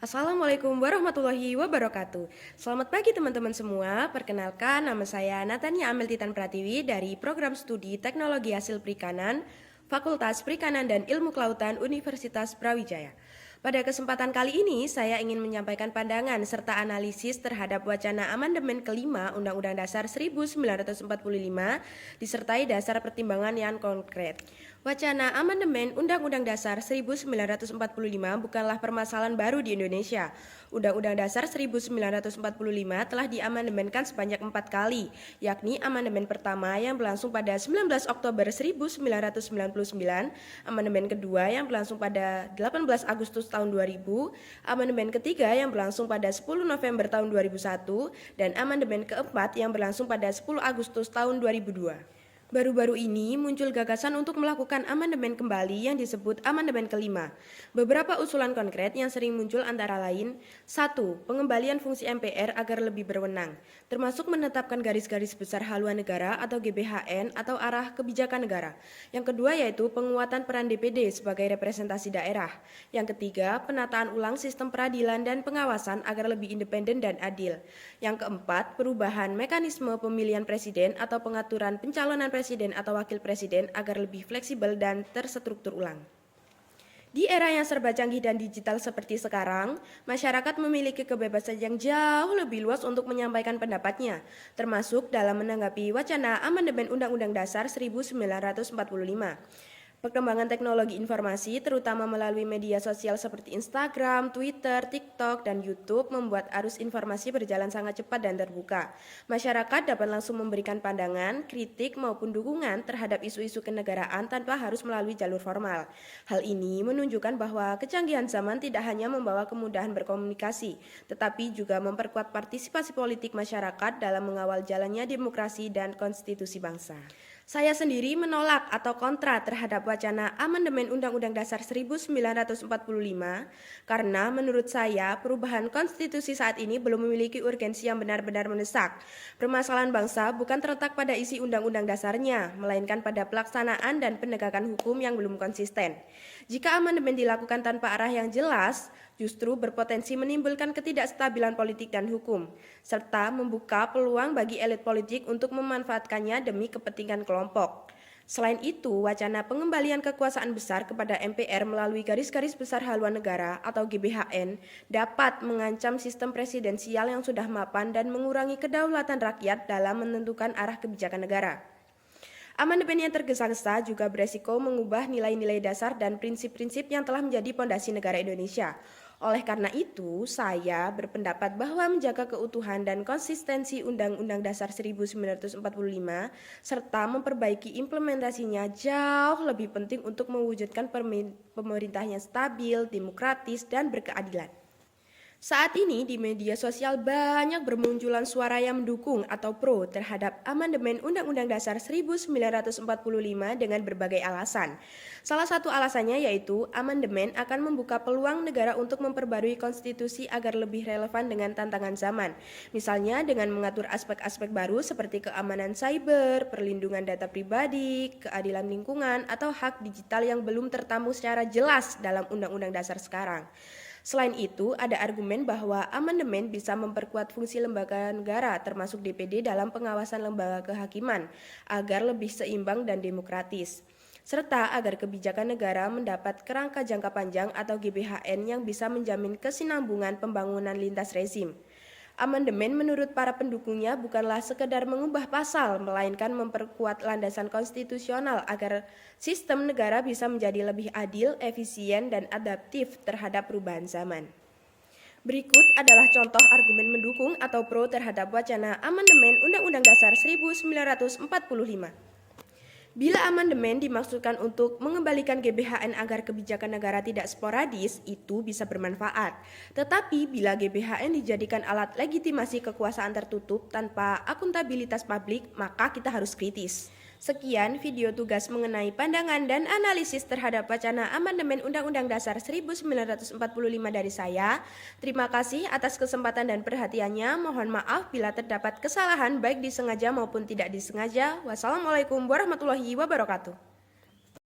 Assalamualaikum warahmatullahi wabarakatuh. Selamat pagi teman-teman semua. Perkenalkan, nama saya Natania Ameltitan Pratiwi dari Program Studi Teknologi Hasil Perikanan, Fakultas Perikanan dan Ilmu Kelautan Universitas Brawijaya. Pada kesempatan kali ini, saya ingin menyampaikan pandangan serta analisis terhadap wacana amandemen kelima Undang-Undang Dasar 1945 disertai dasar pertimbangan yang konkret. Wacana amandemen Undang-Undang Dasar 1945 bukanlah permasalahan baru di Indonesia. Undang-Undang Dasar 1945 telah diamandemenkan sebanyak 4 kali, yakni amandemen pertama yang berlangsung pada 19 Oktober 1999, amandemen kedua yang berlangsung pada 18 Agustus tahun 2000, amandemen ketiga yang berlangsung pada 10 November tahun 2001, dan amandemen keempat yang berlangsung pada 10 Agustus tahun 2002. Baru-baru ini muncul gagasan untuk melakukan amandemen kembali yang disebut amandemen kelima. Beberapa usulan konkret yang sering muncul antara lain: 1. Pengembalian fungsi MPR agar lebih berwenang, termasuk menetapkan garis-garis besar haluan negara atau GBHN atau arah kebijakan negara. Yang kedua yaitu penguatan peran DPD sebagai representasi daerah. Yang ketiga, penataan ulang sistem peradilan dan pengawasan agar lebih independen dan adil. Yang keempat, perubahan mekanisme pemilihan presiden atau pengaturan pencalonan presiden atau wakil presiden agar lebih fleksibel dan terstruktur ulang. Di era yang serba canggih dan digital seperti sekarang, masyarakat memiliki kebebasan yang jauh lebih luas untuk menyampaikan pendapatnya, termasuk dalam menanggapi wacana amandemen Undang-Undang Dasar 1945. Perkembangan teknologi informasi, terutama melalui media sosial seperti Instagram, Twitter, TikTok, dan YouTube, membuat arus informasi berjalan sangat cepat dan terbuka. Masyarakat dapat langsung memberikan pandangan, kritik, maupun dukungan terhadap isu-isu kenegaraan tanpa harus melalui jalur formal. Hal ini menunjukkan bahwa kecanggihan zaman tidak hanya membawa kemudahan berkomunikasi, tetapi juga memperkuat partisipasi politik masyarakat dalam mengawal jalannya demokrasi dan konstitusi bangsa. Saya sendiri menolak atau kontra terhadap wacana amandemen Undang-Undang Dasar 1945 karena menurut saya perubahan konstitusi saat ini belum memiliki urgensi yang benar-benar mendesak. Permasalahan bangsa bukan terletak pada isi undang-undang dasarnya, melainkan pada pelaksanaan dan penegakan hukum yang belum konsisten. Jika amandemen dilakukan tanpa arah yang jelas, justru berpotensi menimbulkan ketidakstabilan politik dan hukum, serta membuka peluang bagi elit politik untuk memanfaatkannya demi kepentingan kelompok. Selain itu, wacana pengembalian kekuasaan besar kepada MPR melalui garis-garis besar haluan negara atau GBHN dapat mengancam sistem presidensial yang sudah mapan dan mengurangi kedaulatan rakyat dalam menentukan arah kebijakan negara. Amandemen yang tergesa-gesa juga beresiko mengubah nilai-nilai dasar dan prinsip-prinsip yang telah menjadi pondasi negara Indonesia. Oleh karena itu, saya berpendapat bahwa menjaga keutuhan dan konsistensi Undang-Undang Dasar 1945 serta memperbaiki implementasinya jauh lebih penting untuk mewujudkan pemerintah yang stabil, demokratis, dan berkeadilan. Saat ini di media sosial banyak bermunculan suara yang mendukung atau pro terhadap amandemen Undang-Undang Dasar 1945 dengan berbagai alasan. Salah satu alasannya yaitu amandemen akan membuka peluang negara untuk memperbarui konstitusi agar lebih relevan dengan tantangan zaman. Misalnya dengan mengatur aspek-aspek baru seperti keamanan cyber, perlindungan data pribadi, keadilan lingkungan, atau hak digital yang belum tertamu secara jelas dalam Undang-Undang Dasar sekarang. Selain itu, ada argumen bahwa amandemen bisa memperkuat fungsi lembaga negara termasuk DPD dalam pengawasan lembaga kehakiman agar lebih seimbang dan demokratis, serta agar kebijakan negara mendapat kerangka jangka panjang atau GBHN yang bisa menjamin kesinambungan pembangunan lintas rezim. Amandemen menurut para pendukungnya bukanlah sekedar mengubah pasal, melainkan memperkuat landasan konstitusional agar sistem negara bisa menjadi lebih adil, efisien, dan adaptif terhadap perubahan zaman. Berikut adalah contoh argumen mendukung atau pro terhadap wacana amandemen Undang-Undang Dasar 1945. Bila amandemen dimaksudkan untuk mengembalikan GBHN agar kebijakan negara tidak sporadis, itu bisa bermanfaat. Tetapi bila GBHN dijadikan alat legitimasi kekuasaan tertutup tanpa akuntabilitas publik, maka kita harus kritis. Sekian video tugas mengenai pandangan dan analisis terhadap wacana amandemen Undang-Undang Dasar 1945 dari saya. Terima kasih atas kesempatan dan perhatiannya. Mohon maaf bila terdapat kesalahan baik disengaja maupun tidak disengaja. Wassalamualaikum warahmatullahi wabarakatuh.